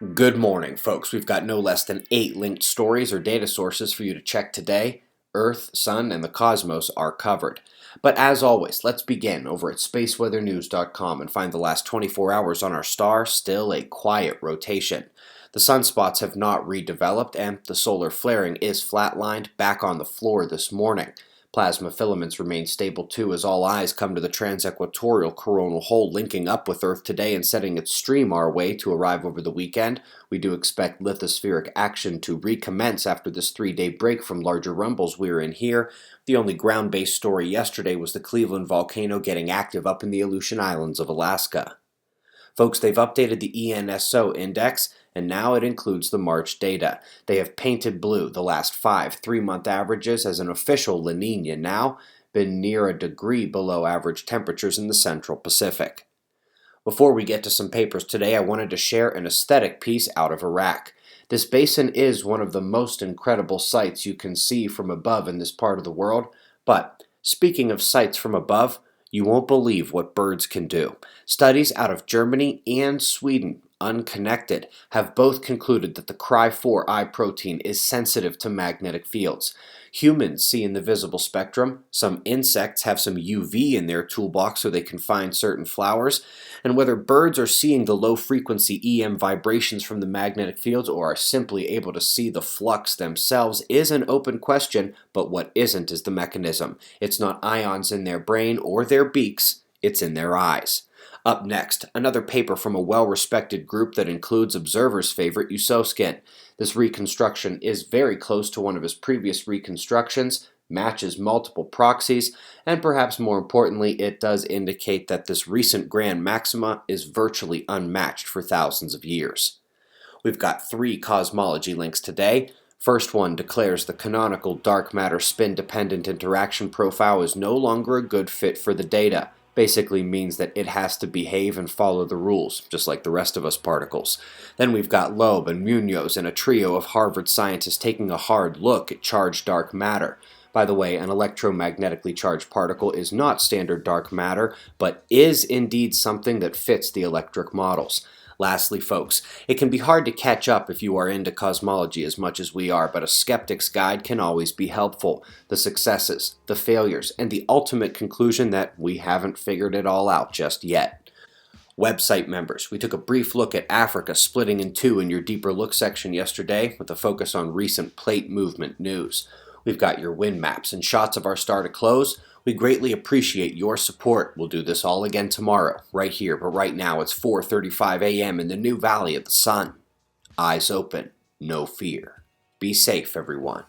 Good morning, folks. We've got no less than 8 linked stories or data sources for you to check today. Earth, Sun, and the cosmos are covered. But as always, let's begin over at spaceweathernews.com and find the last 24 hours on our star still a quiet rotation. The sunspots have not redeveloped, and the solar flaring is flatlined back on the floor this morning. Plasma filaments remain stable too as all eyes come to the trans-equatorial coronal hole linking up with Earth today and setting its stream our way to arrive over the weekend. We do expect lithospheric action to recommence after this 3-day break from larger rumbles we're in here. The only ground-based story yesterday was the Cleveland volcano getting active up in the Aleutian Islands of Alaska. Folks, they've updated the ENSO index, and now it includes the March data. They have painted blue the last 5 3-month averages as an official La Nina now, been near a degree below average temperatures in the Central Pacific. Before we get to some papers today, I wanted to share an aesthetic piece out of Iraq. This basin is one of the most incredible sights you can see from above in this part of the world, but speaking of sights from above, you won't believe what birds can do. Studies out of Germany and Sweden, unconnected, have both concluded that the Cry4I protein is sensitive to magnetic fields. Humans see in the visible spectrum, some insects have some UV in their toolbox so they can find certain flowers, and whether birds are seeing the low-frequency EM vibrations from the magnetic fields or are simply able to see the flux themselves is an open question, but what isn't is the mechanism. It's not ions in their brain or their beaks, it's in their eyes. Up next, another paper from a well-respected group that includes observers' favorite Usoskin. This reconstruction is very close to one of his previous reconstructions, matches multiple proxies, and perhaps more importantly, it does indicate that this recent grand maxima is virtually unmatched for thousands of years. We've got 3 cosmology links today. First one declares the canonical dark matter spin-dependent interaction profile is no longer a good fit for the data. Basically means that it has to behave and follow the rules, just like the rest of us particles. Then we've got Loeb and Munoz and a trio of Harvard scientists taking a hard look at charged dark matter. By the way, an electromagnetically charged particle is not standard dark matter, but is indeed something that fits the electric models. Lastly, folks, it can be hard to catch up if you are into cosmology as much as we are, but a skeptic's guide can always be helpful. The successes, the failures, and the ultimate conclusion that we haven't figured it all out just yet. Website members, we took a brief look at Africa splitting in two in your deeper look section yesterday with a focus on recent plate movement news. We've got your wind maps and shots of our star to close. We greatly appreciate your support. We'll do this all again tomorrow, right here, but right now it's 4:35 a.m. in the new Valley of the Sun. Eyes open, no fear. Be safe, everyone.